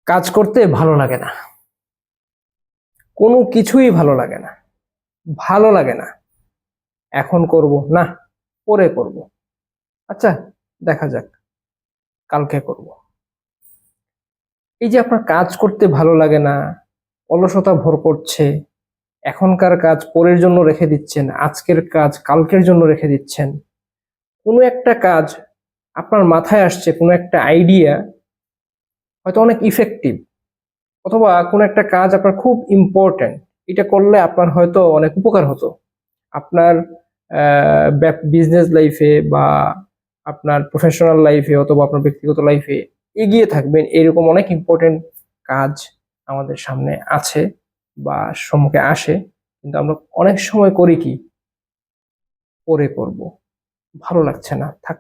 কাজ করতে ভালো লাগে না, কোনো কিছুই ভালো লাগে না, ভালো লাগে না। এখন করব না, পরে করব, আচ্ছা দেখা যাক, কালকে করব। এই যে আপনার কাজ করতে ভালো লাগে না, অলসতা ভর করছে, এখনকার কাজ পরের জন্য রেখে দিচ্ছেন, আজকের কাজ কালকের জন্য রেখে দিচ্ছেন। কোনো একটা কাজ আপনার মাথায় আসছে, কোনো একটা আইডিয়া হয়তো অনেক ইফেক্টিভ, অথবা কোনো একটা কাজ আপনার খুব ইম্পর্ট্যান্ট, এটা করলে আপনার হয়তো অনেক উপকার হতো আপনার বিজনেস লাইফে বা আপনার প্রফেশনাল লাইফে অথবা আপনার ব্যক্তিগত লাইফে এগিয়ে থাকবেন। এরকম অনেক ইম্পর্টেন্ট কাজ আমাদের সামনে আছে বা সম্মুখে আসে, কিন্তু আমরা অনেক সময় করি কি, পরে করব, ভালো লাগছে না, থাক,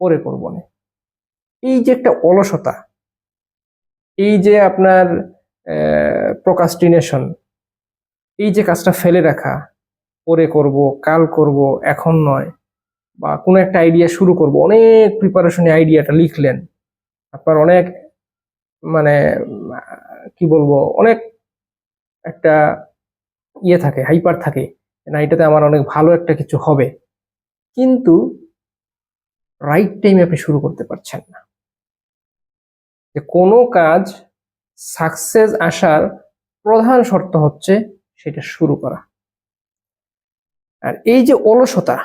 পরে করব না। এই যে একটা অলসতা, এই যে আপনার প্রোক্রাস্টিনেশন, এই যে কাজটা ফেলে রাখা, পরে করব, কাল করব, এখন নয়, বা কোনো একটা আইডিয়া শুরু করব, অনেক প্রিপারেশনে আইডিয়াটা লিখলেন, আপনার অনেক মানে কি বলবো, অনেক একটা ইয়ে থাকে, হাইপার থাকে, না এটাতে আমার অনেক ভালো একটা কিছু হবে, কিন্তু রাইট টাইমে আপনি শুরু করতে পারছেন না। যে কোনো কাজ সাকসেস আসার প্রধান শর্ত হচ্ছে সেটা শুরু করা। আর এই যে অলসতা,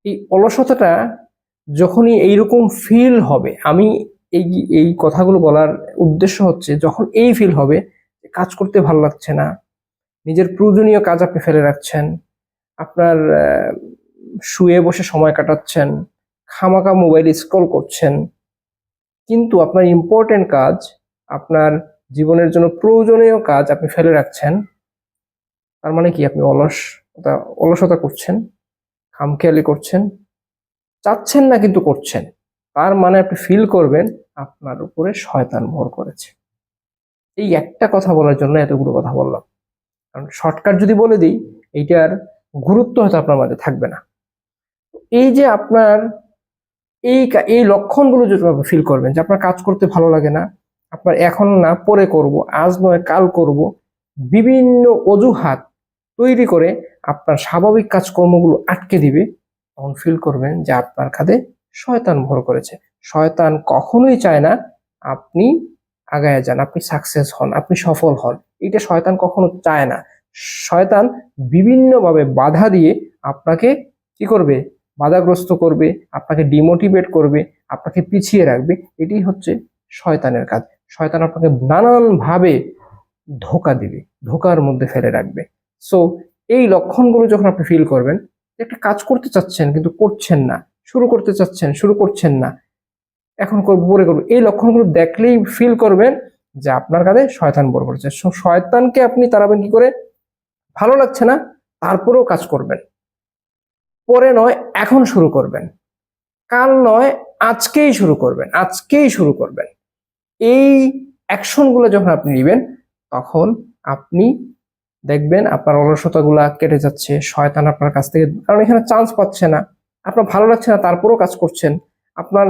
এই অলসতাটা যখনই এইরকম ফিল হবে, আমি এই এই কথাগুলো বলার উদ্দেশ্য হচ্ছে, যখন এই ফিল হবে কাজ করতে ভালো লাগছে না, নিজের প্রয়োজনীয় কাজ আপনি ফেলে রাখছেন, আপনার শুয়ে বসে সময় কাটাচ্ছেন, খামাখা মোবাইল স্ক্রল করছেন, কিন্তু আপনার ইম্পর্টেন্ট কাজ, আপনার জীবনের জন্য প্রয়োজনীয় কাজ আপনি ফেলে রাখছেন, তার মানে কি আপনি অলসতা করছেন, খামখেয়ালি করছেন, চাচ্ছেন না কিন্তু করছেন। তার মানে আপনি ফিল করবেন আপনার উপরে শয়তান ভর করেছে। এই একটা কথা বলার জন্য এতগুলো কথা বললাম, কারণ শর্টকাট যদি বলে দিই এইটার গুরুত্ব হয়তো আপনার মাঝে থাকবে না। এই যে আপনার এই লক্ষণগুলো যদি আপনি ফিল করবেন যে আপনার কাজ করতে ভালো লাগে না, আপনার এখন না পরে করব, আজ নয় কাল করব, বিভিন্ন অজুহাত তৈরি করে আপনার স্বাভাবিক কাজকর্মগুলো আটকে দিবে, তখন ফিল করবেন যে আপনার কাঁধে শয়তান ভর করেছে। শয়তান কখনোই চায় না আপনি আগায় যান, আপনি সাকসেস হন, আপনি সফল হন, এটা শয়তান কখনো চায় না। শয়তান বিভিন্নভাবে বাধা দিয়ে আপনাকে কি করবে, বাধাগ্রস্ত করবে, আপনাকে ডিমোটিভেট করবে, আপনাকে পিছিয়ে রাখবে। এটি হচ্ছে শয়তানের কাজ। শয়তান আপনাকে নানানভাবে ধোকা দিবে, ধোকার মধ্যে ফেলে রাখবে। সো এই লক্ষণগুলো যখন আপনি ফিল করবেন, একটা কাজ করতে চাচ্ছেন কিন্তু করছেন না, শুরু করতে চাচ্ছেন শুরু করছেন না, এখন করবো পরে করবো, এই লক্ষণগুলো দেখলেই ফিল করবেন যে আপনার কাঁধে শয়তান ভর করেছে। শয়তানকে আপনি তাড়াবেন কি করে, ভালো লাগছে না তারপরেও কাজ করবেন, পরে নয় এখন শুরু করবেন, কাল নয় আজকেই শুরু করবেন, আজকেই শুরু করবেন। এই অ্যাকশনগুলো যখন আপনি নেবেন, তখন আপনি দেখবেন আপনার অলসতাগুলা কেটে যাচ্ছে, শয়তান আপনার কাছ থেকে, কারণ এখানে চান্স পাচ্ছে না, আপনার ভালো লাগছে না তারপরেও কাজ করছেন, আপনার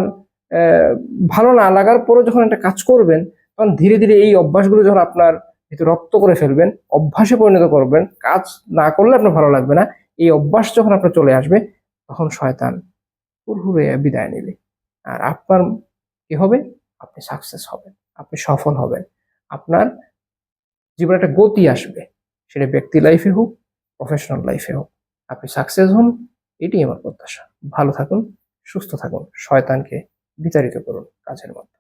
ভালো না লাগার পরেও যখন একটা কাজ করবেন, তখন ধীরে ধীরে এই অভ্যাসগুলো যখন আপনার ভিতরে রপ্ত করে ফেলবেন, অভ্যাসে পরিণত করবেন, কাজ না করলে আপনার ভালো লাগবে না, এই অভ্যাস যখন আপনার চলে আসবে, তখন শয়তান হুড়হুড়ে বিদায় নেবে। আর আপনার কি হবে, আপনি সাকসেস হবেন, আপনি সফল হবেন, আপনার জীবনে একটা গতি আসবে, সেটা ব্যক্তি লাইফে হোক, প্রফেশনাল লাইফে হোক, আপনি সাকসেস হন, এটি আমার প্রত্যাশা। ভালো থাকুন, সুস্থ থাকুন, শয়তানকে বিতাড়িত করুন কাজের মধ্যে।